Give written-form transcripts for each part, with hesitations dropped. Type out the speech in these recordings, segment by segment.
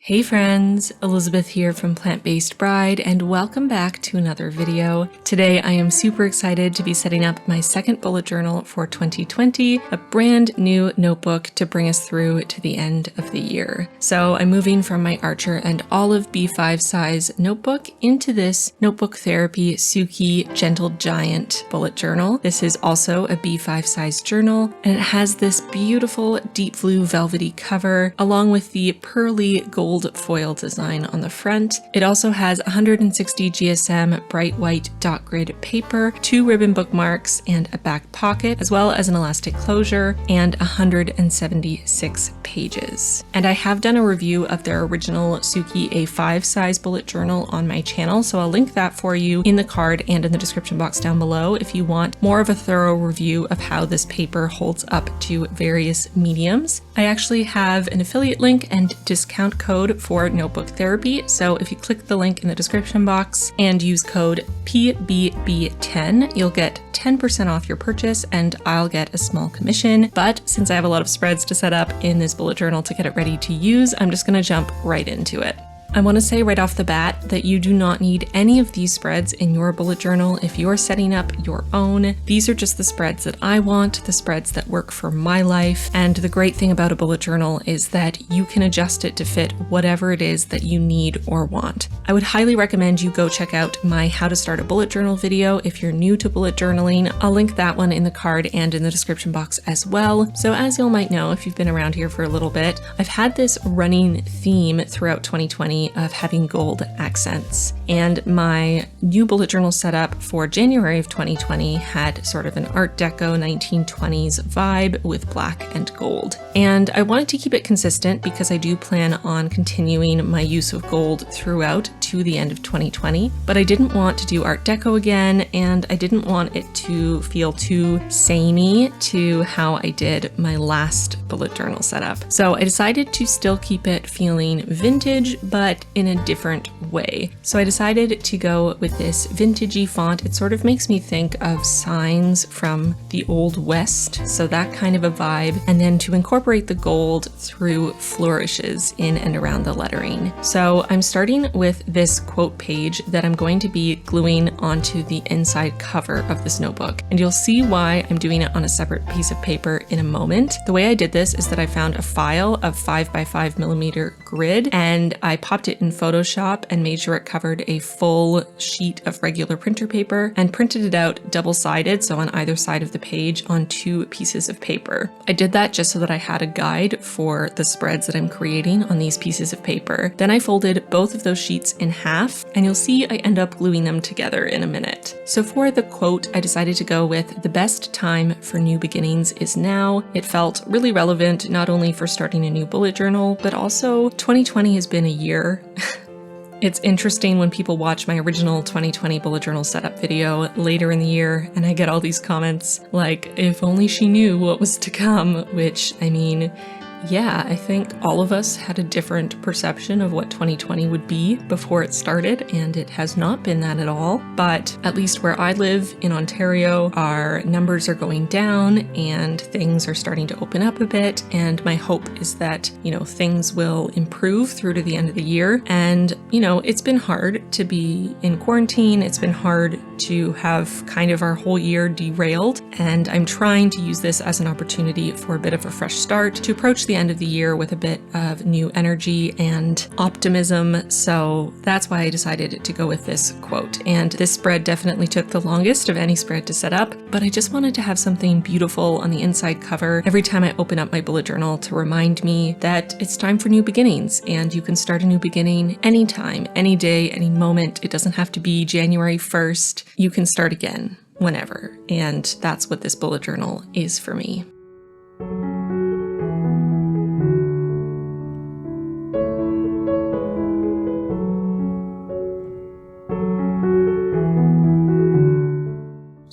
Hey friends, Elizabeth here from Plant-Based Bride, and welcome back to another video. Today I am super excited to be setting up my second bullet journal for 2020, a brand new notebook to bring us through to the end of the year. So I'm moving from my Archer and Olive B5 size notebook into this Notebook Therapy Suki Gentle Giant bullet journal. This is also a B5 size journal, and it has this beautiful deep blue velvety cover along with the pearly gold foil design on the front. It also has 160 GSM bright white dot grid paper, 2 ribbon bookmarks, and a back pocket, as well as an elastic closure, and 176 pages. And I have done a review of their original Suki A5 size bullet journal on my channel, so I'll link that for you in the card and in the description box down below if you want more of a thorough review of how this paper holds up to various mediums. I actually have an affiliate link and discount code for Notebook Therapy, so if you click the link in the description box and use code PBB10, you'll get 10% off your purchase and I'll get a small commission. But since I have a lot of spreads to set up in this bullet journal to get it ready to use, I'm just going to jump right into it. I want to say right off the bat that you do not need any of these spreads in your bullet journal if you're setting up your own. These are just the spreads that I want, the spreads that work for my life. And the great thing about a bullet journal is that you can adjust it to fit whatever it is that you need or want. I would highly recommend you go check out my How to Start a Bullet Journal video if you're new to bullet journaling. I'll link that one in the card and in the description box as well. So as you all might know, if you've been around here for a little bit, I've had this running theme throughout 2020 of having gold accents. And my new bullet journal setup for January of 2020 had sort of an Art Deco 1920s vibe with black and gold. And I wanted to keep it consistent because I do plan on continuing my use of gold throughout to the end of 2020, but I didn't want to do Art Deco again, and I didn't want it to feel too samey to how I did my last bullet journal setup. So I decided to still keep it feeling vintage, but in a different way. So I decided to go with this vintagey font. It sort of makes me think of signs from the Old West, so that kind of a vibe, and then to incorporate the gold through flourishes in and around the lettering. So I'm starting with this quote page that I'm going to be gluing onto the inside cover of this notebook, and you'll see why I'm doing it on a separate piece of paper in a moment. The way I did this is that I found a file of 5x5mm grid, and I popped it in Photoshop and made sure it covered a full sheet of regular printer paper and printed it out double-sided, so on either side of the page on 2 pieces of paper. I did that just so that I had a guide for the spreads that I'm creating on these pieces of paper. Then I folded both of those sheets in half, and you'll see I end up gluing them together in a minute. So for the quote, I decided to go with "The best time for new beginnings is now." It felt really relevant not only for starting a new bullet journal, but also 2020 has been a year. It's interesting when people watch my original 2020 bullet journal setup video later in the year and I get all these comments like, if only she knew what was to come, which, I mean, yeah, I think all of us had a different perception of what 2020 would be before it started, and it has not been that at all. But at least where I live in Ontario, our numbers are going down and things are starting to open up a bit. And my hope is that, things will improve through to the end of the year. And, it's been hard to be in quarantine. It's been hard to have kind of our whole year derailed. And I'm trying to use this as an opportunity for a bit of a fresh start to approach the end of the year with a bit of new energy and optimism. So that's why I decided to go with this quote. And this spread definitely took the longest of any spread to set up, but I just wanted to have something beautiful on the inside cover every time I open up my bullet journal to remind me that it's time for new beginnings, and you can start a new beginning anytime, any day, any moment. It doesn't have to be January 1st. You can start again whenever. And that's what this bullet journal is for me.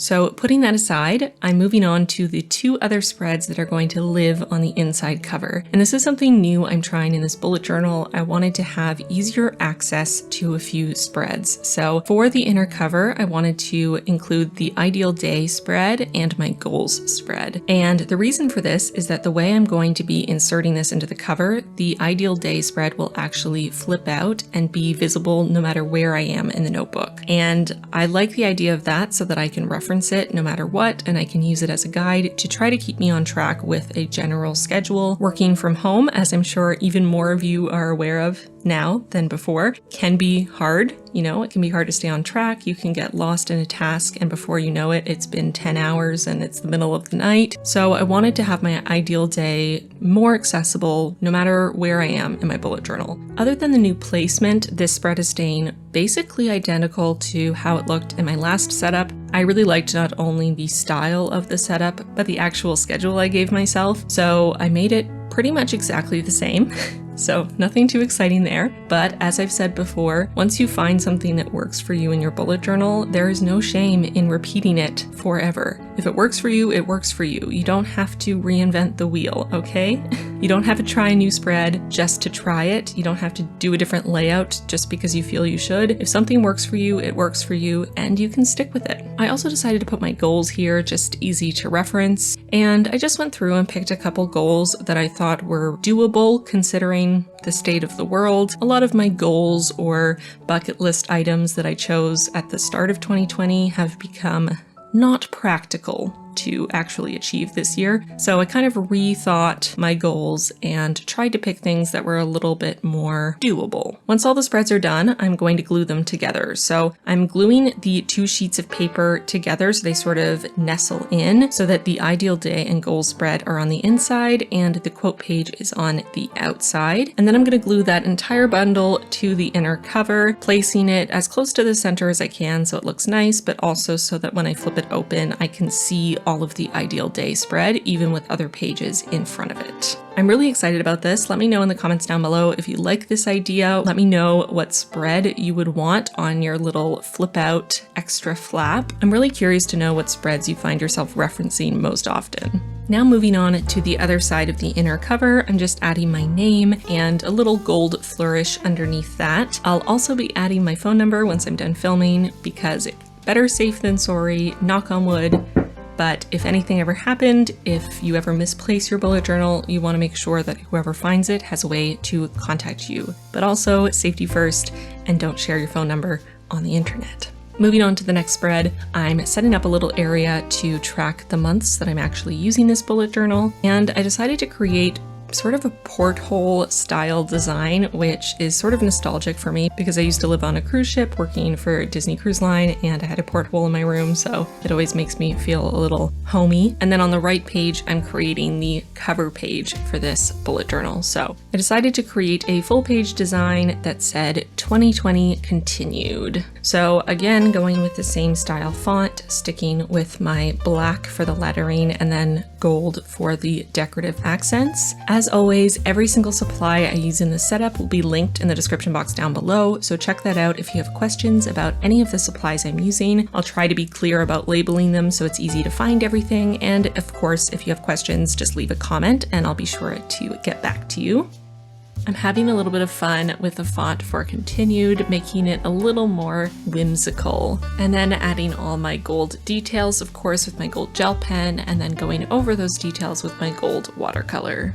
So putting that aside, I'm moving on to the 2 other spreads that are going to live on the inside cover. And this is something new I'm trying in this bullet journal. I wanted to have easier access to a few spreads. So for the inner cover, I wanted to include the ideal day spread and my goals spread. And the reason for this is that the way I'm going to be inserting this into the cover, the ideal day spread will actually flip out and be visible no matter where I am in the notebook. And I like the idea of that so that I can reference it no matter what, and I can use it as a guide to try to keep me on track with a general schedule. Working from home, as I'm sure even more of you are aware of now than before, can be hard. You know, it can be hard to stay on track. You can get lost in a task, and before you know it, it's been 10 hours and it's the middle of the night. So I wanted to have my ideal day more accessible no matter where I am in my bullet journal. Other than the new placement, this spread is staying basically identical to how it looked in my last setup. I really liked not only the style of the setup, but the actual schedule I gave myself. So I made it pretty much exactly the same. So nothing too exciting there, but as I've said before, once you find something that works for you in your bullet journal, there is no shame in repeating it forever. If it works for you, it works for you. You don't have to reinvent the wheel, okay? You don't have to try a new spread just to try it. You don't have to do a different layout just because you feel you should. If something works for you, it works for you, and you can stick with it. I also decided to put my goals here, just easy to reference, and I just went through and picked a couple goals that I thought were doable considering the state of the world. A lot of my goals or bucket list items that I chose at the start of 2020 have become not practical to actually achieve this year. So I kind of rethought my goals and tried to pick things that were a little bit more doable. Once all the spreads are done, I'm going to glue them together. So I'm gluing the 2 sheets of paper together so they sort of nestle in so that the ideal day and goal spread are on the inside and the quote page is on the outside. And then I'm going to glue that entire bundle to the inner cover, placing it as close to the center as I can so it looks nice, but also so that when I flip it open, I can see all of the ideal day spread, even with other pages in front of it. I'm really excited about this. Let me know in the comments down below if you like this idea. Let me know what spread you would want on your little flip out extra flap. I'm really curious to know what spreads you find yourself referencing most often. Now moving on to the other side of the inner cover, I'm just adding my name and a little gold flourish underneath that. I'll also be adding my phone number once I'm done filming because better safe than sorry, knock on wood. But if anything ever happened, if you ever misplace your bullet journal, you want to make sure that whoever finds it has a way to contact you. But also safety first, and don't share your phone number on the internet. Moving on to the next spread, I'm setting up a little area to track the months that I'm actually using this bullet journal, and I decided to create sort of a porthole style design, which is sort of nostalgic for me because I used to live on a cruise ship working for Disney Cruise Line and I had a porthole in my room, so it always makes me feel a little homey. And then on the right page, I'm creating the cover page for this bullet journal. So I decided to create a full page design that said 2020 continued. So again, going with the same style font, sticking with my black for the lettering and then gold for the decorative accents. As always, every single supply I use in this setup will be linked in the description box down below, so check that out if you have questions about any of the supplies I'm using. I'll try to be clear about labeling them so it's easy to find everything, and of course, if you have questions, just leave a comment and I'll be sure to get back to you. I'm having a little bit of fun with the font for continued, making it a little more whimsical, and then adding all my gold details, of course, with my gold gel pen, and then going over those details with my gold watercolor.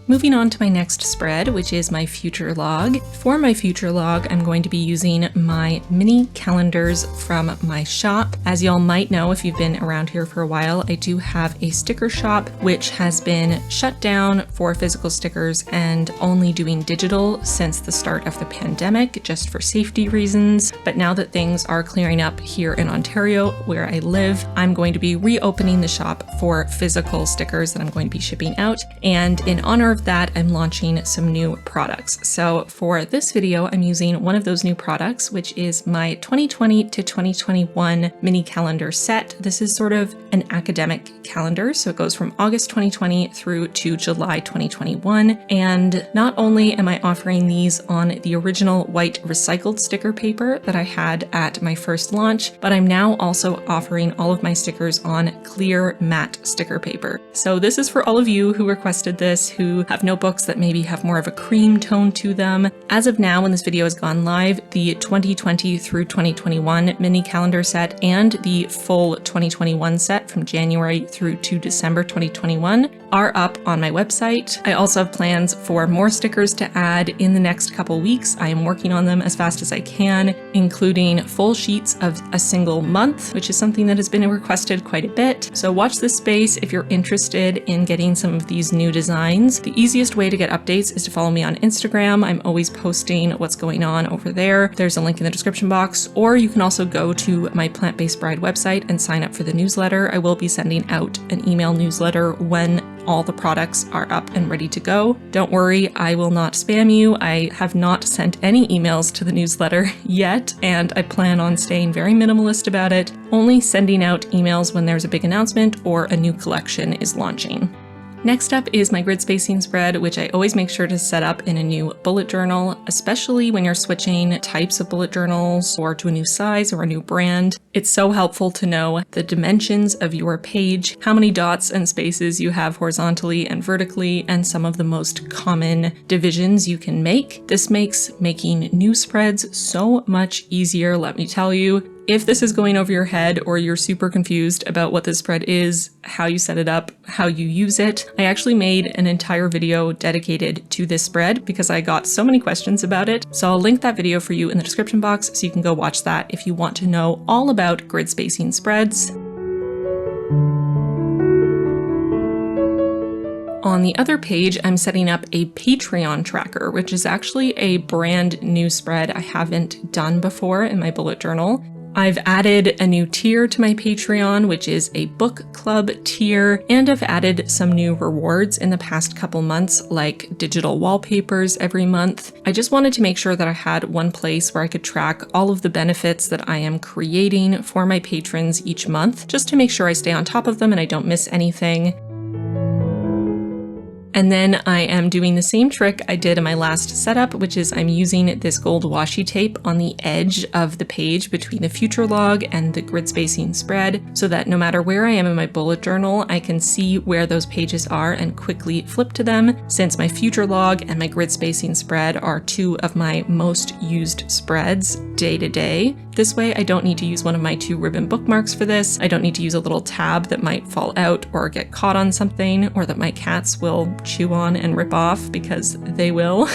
Moving on to my next spread, which is my future log. For my future log, I'm going to be using my mini calendars from my shop. As y'all might know, if you've been around here for a while, I do have a sticker shop, which has been shut down for physical stickers and only doing digital since the start of the pandemic, just for safety reasons. But now that things are clearing up here in Ontario, where I live, I'm going to be reopening the shop for physical stickers that I'm going to be shipping out. And in honor of of that, I'm launching some new products. So for this video, I'm using one of those new products, which is my 2020 to 2021 mini calendar set. This is sort of an academic calendar, so it goes from August 2020 through to July 2021. And not only am I offering these on the original white recycled sticker paper that I had at my first launch, but I'm now also offering all of my stickers on clear matte sticker paper. So this is for all of you who requested this, who have notebooks that maybe have more of a cream tone to them. As of now, when this video has gone live, the 2020 through 2021 mini calendar set and the full 2021 set from January through to December 2021 are up on my website. I also have plans for more stickers to add in the next couple weeks. I am working on them as fast as I can, including full sheets of a single month, which is something that has been requested quite a bit. So watch this space if you're interested in getting some of these new designs. The easiest way to get updates is to follow me on Instagram. I'm always posting what's going on over there. There's a link in the description box, or you can also go to my Plant-Based Bride website and sign up for the newsletter. I will be sending out an email newsletter when all the products are up and ready to go. Don't worry, I will not spam you. I have not sent any emails to the newsletter yet, and I plan on staying very minimalist about it, only sending out emails when there's a big announcement or a new collection is launching. Next up is my grid spacing spread, which I always make sure to set up in a new bullet journal, especially when you're switching types of bullet journals or to a new size or a new brand. It's so helpful to know the dimensions of your page, how many dots and spaces you have horizontally and vertically, and some of the most common divisions you can make. This makes making new spreads so much easier, let me tell you. If this is going over your head or you're super confused about what this spread is, how you set it up, how you use it, I actually made an entire video dedicated to this spread because I got so many questions about it. So I'll link that video for you in the description box so you can go watch that if you want to know all about grid spacing spreads. On the other page, I'm setting up a Patreon tracker, which is actually a brand new spread I haven't done before in my bullet journal. I've added a new tier to my Patreon, which is a book club tier, and I've added some new rewards in the past couple months, like digital wallpapers every month. I just wanted to make sure that I had one place where I could track all of the benefits that I am creating for my patrons each month, just to make sure I stay on top of them and I don't miss anything. And then I am doing the same trick I did in my last setup, which is I'm using this gold washi tape on the edge of the page between the future log and the grid spacing spread, so that no matter where I am in my bullet journal, I can see where those pages are and quickly flip to them, since my future log and my grid spacing spread are two of my most used spreads day to day. This way, I don't need to use one of my 2 ribbon bookmarks for this. I don't need to use a little tab that might fall out or get caught on something, or that my cats will chew on and rip off, because they will.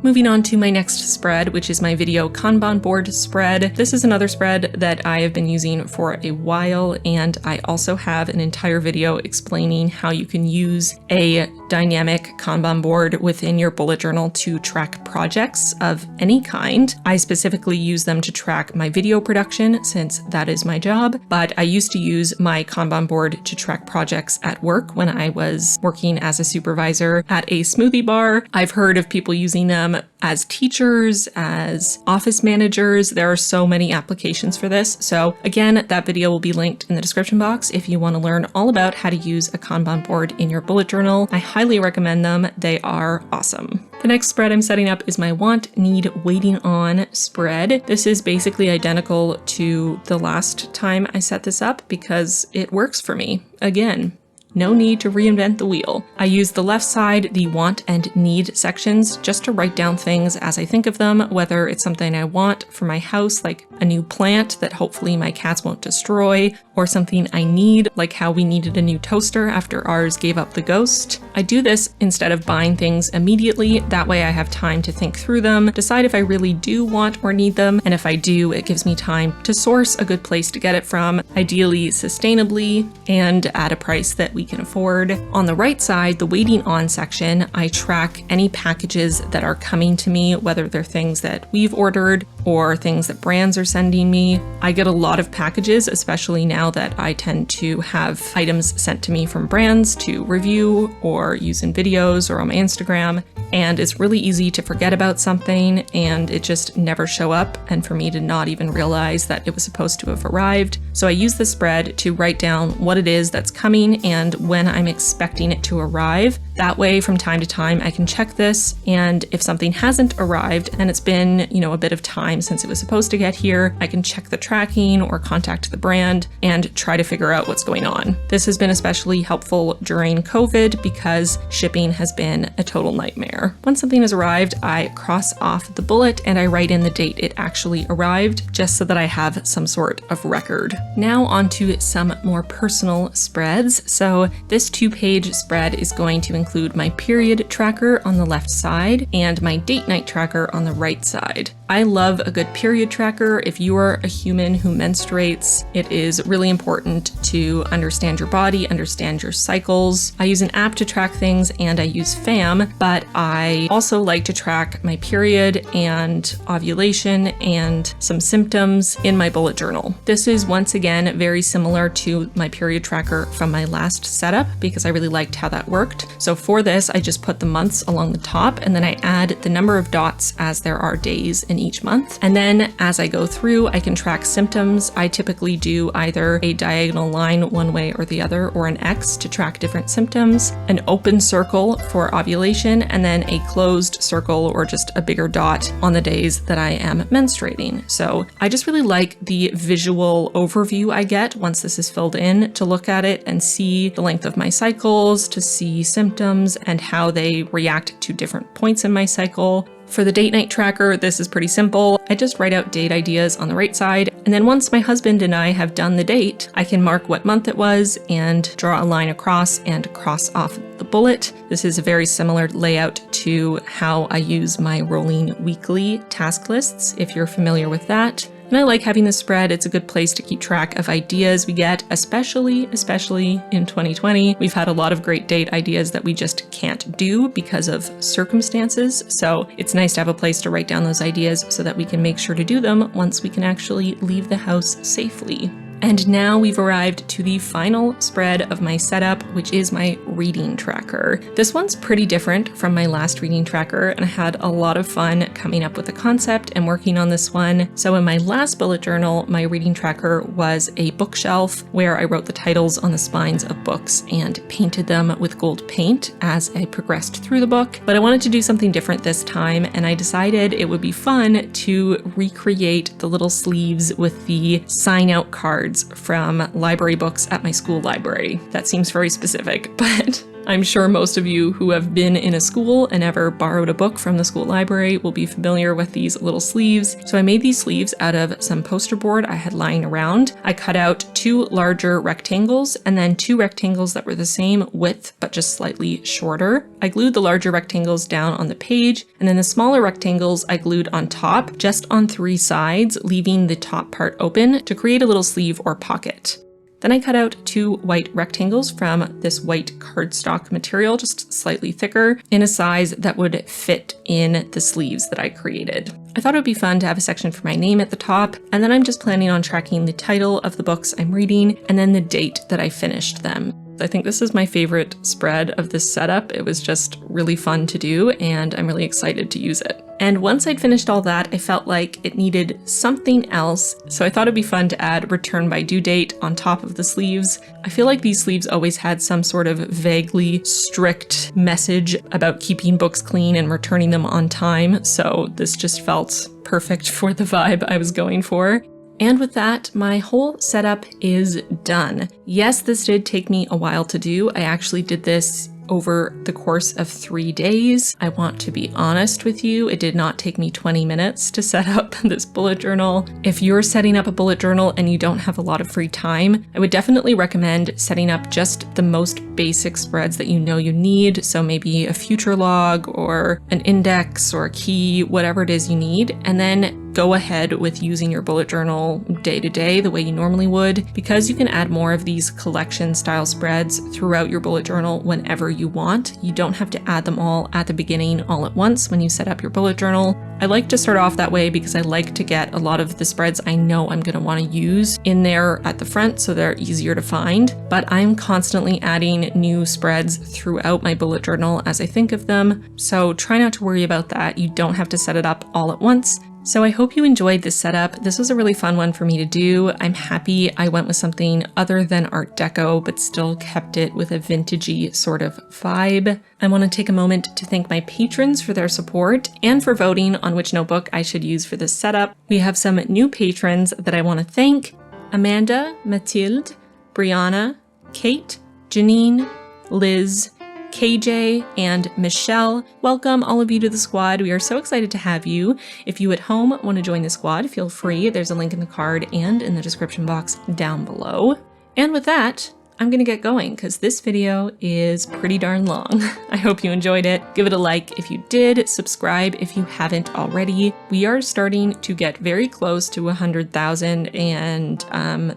Moving on to my next spread, which is my video Kanban board spread. This is another spread that I have been using for a while, and I also have an entire video explaining how you can use a dynamic Kanban board within your bullet journal to track projects of any kind. I specifically use them to track my video production, since that is my job, but I used to use my Kanban board to track projects at work when I was working as a supervisor at a smoothie bar. I've heard of people using them as teachers, as office managers. There are so many applications for this. So again, that video will be linked in the description box if you want to learn all about how to use a Kanban board in your bullet journal. I highly recommend them. They are awesome. The next spread I'm setting up is my want, need, waiting on spread. This is basically identical to the last time I set this up because it works for me. Again, no need to reinvent the wheel. I use the left side, the want and need sections, just to write down things as I think of them, whether it's something I want for my house, like a new plant that hopefully my cats won't destroy, or something I need, like how we needed a new toaster after ours gave up the ghost. I do this instead of buying things immediately. That way I have time to think through them, decide if I really do want or need them, and if I do, it gives me time to source a good place to get it from, ideally sustainably, and at a price that we can afford. On the right side, the waiting on section, I track any packages that are coming to me, whether they're things that we've ordered or things that brands are sending me. I get a lot of packages, especially now that I tend to have items sent to me from brands to review or use in videos or on my Instagram. And it's really easy to forget about something and it just never show up, and for me to not even realize that it was supposed to have arrived. So I use the spread to write down what it is that's coming and when I'm expecting it to arrive. That way, from time to time, I can check this, and if something hasn't arrived and it's been, a bit of time since it was supposed to get here, I can check the tracking or contact the brand and try to figure out what's going on. This has been especially helpful during COVID because shipping has been a total nightmare. Once something has arrived, I cross off the bullet and I write in the date it actually arrived, just so that I have some sort of record. Now onto some more personal spreads. So this 2-page spread is going to include my period tracker on the left side and my date night tracker on the right side. I love a good period tracker. If you are a human who menstruates, it is really important to understand your body, understand your cycles. I use an app to track things and I use FAM, but I also like to track my period and ovulation and some symptoms in my bullet journal. This is once again very similar to my period tracker from my last setup because I really liked how that worked. So for this, I just put the months along the top and then I add the number of dots as there are days in each month. And then as I go through, I can track symptoms. I typically do either a diagonal line one way or the other, or an X to track different symptoms, an open circle for ovulation, and then a closed circle or just a bigger dot on the days that I am menstruating. So I just really like the visual overview I get once this is filled in, to look at it and see the length of my cycles, to see symptoms and how they react to different points in my cycle. For the date night tracker, this is pretty simple. I just write out date ideas on the right side, and then once my husband and I have done the date, I can mark what month it was and draw a line across and cross off the bullet. This is a very similar layout to how I use my rolling weekly task lists, if you're familiar with that. And I like having this spread. It's a good place to keep track of ideas we get, especially in 2020. We've had a lot of great date ideas that we just can't do because of circumstances. So it's nice to have a place to write down those ideas so that we can make sure to do them once we can actually leave the house safely. And now we've arrived to the final spread of my setup, which is my reading tracker. This one's pretty different from my last reading tracker, and I had a lot of fun coming up with the concept and working on this one. So in my last bullet journal, my reading tracker was a bookshelf where I wrote the titles on the spines of books and painted them with gold paint as I progressed through the book. But I wanted to do something different this time, and I decided it would be fun to recreate the little sleeves with the sign-out cards from library books at my school library. That seems very specific, but I'm sure most of you who have been in a school and ever borrowed a book from the school library will be familiar with these little sleeves. So I made these sleeves out of some poster board I had lying around. I cut out 2 larger rectangles and then 2 rectangles that were the same width but just slightly shorter. I glued the larger rectangles down on the page, and then the smaller rectangles I glued on top, just on 3 sides, leaving the top part open to create a little sleeve or pocket. Then I cut out 2 white rectangles from this white cardstock material, just slightly thicker, in a size that would fit in the sleeves that I created. I thought it would be fun to have a section for my name at the top, and then I'm just planning on tracking the title of the books I'm reading and then the date that I finished them. I think this is my favorite spread of this setup. It was just really fun to do, and I'm really excited to use it. And once I'd finished all that, I felt like it needed something else, so I thought it'd be fun to add return by due date on top of the sleeves. I feel like these sleeves always had some sort of vaguely strict message about keeping books clean and returning them on time, so this just felt perfect for the vibe I was going for. And with that, my whole setup is done. Yes, this did take me a while to do. I actually did this over the course of 3 days. I want to be honest with you, it did not take me 20 minutes to set up this bullet journal. If you're setting up a bullet journal and you don't have a lot of free time, I would definitely recommend setting up just the most basic spreads that you know you need. So maybe a future log or an index or a key, whatever it is you need. And then go ahead with using your bullet journal day to day the way you normally would, because you can add more of these collection style spreads throughout your bullet journal whenever you want. You don't have to add them all at the beginning all at once when you set up your bullet journal. I like to start off that way because I like to get a lot of the spreads I know I'm going to want to use in there at the front so they're easier to find. But I'm constantly adding new spreads throughout my bullet journal as I think of them, so try not to worry about that. You don't have to set it up all at once. So I hope you enjoyed this setup. This was a really fun one for me to do. I'm happy I went with something other than Art Deco, but still kept it with a vintagey sort of vibe. I want to take a moment to thank my patrons for their support and for voting on which notebook I should use for this setup. We have some new patrons that I want to thank: Amanda, Mathilde, Brianna, Kate, Janine, Liz, KJ, and Michelle. Welcome all of you to the squad. We are so excited to have you. If you at home want to join the squad, feel free. There's a link in the card and in the description box down below. And with that, I'm gonna get going because this video is pretty darn long. I hope you enjoyed it. Give it a like if you did, subscribe if you haven't already. We are starting to get very close to 100,000, and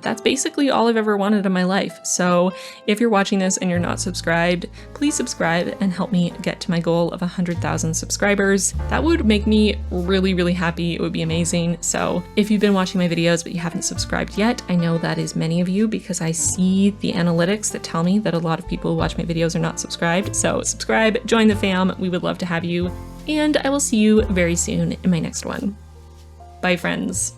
that's basically all I've ever wanted in my life. So if you're watching this and you're not subscribed, please subscribe and help me get to my goal of 100,000 subscribers. That would make me really, really happy. It would be amazing. So if you've been watching my videos but you haven't subscribed yet, I know that is many of you because I see the analytics that tell me that a lot of people who watch my videos are not subscribed. So subscribe, join the fam, we would love to have you, and I will see you very soon in my next one. Bye friends.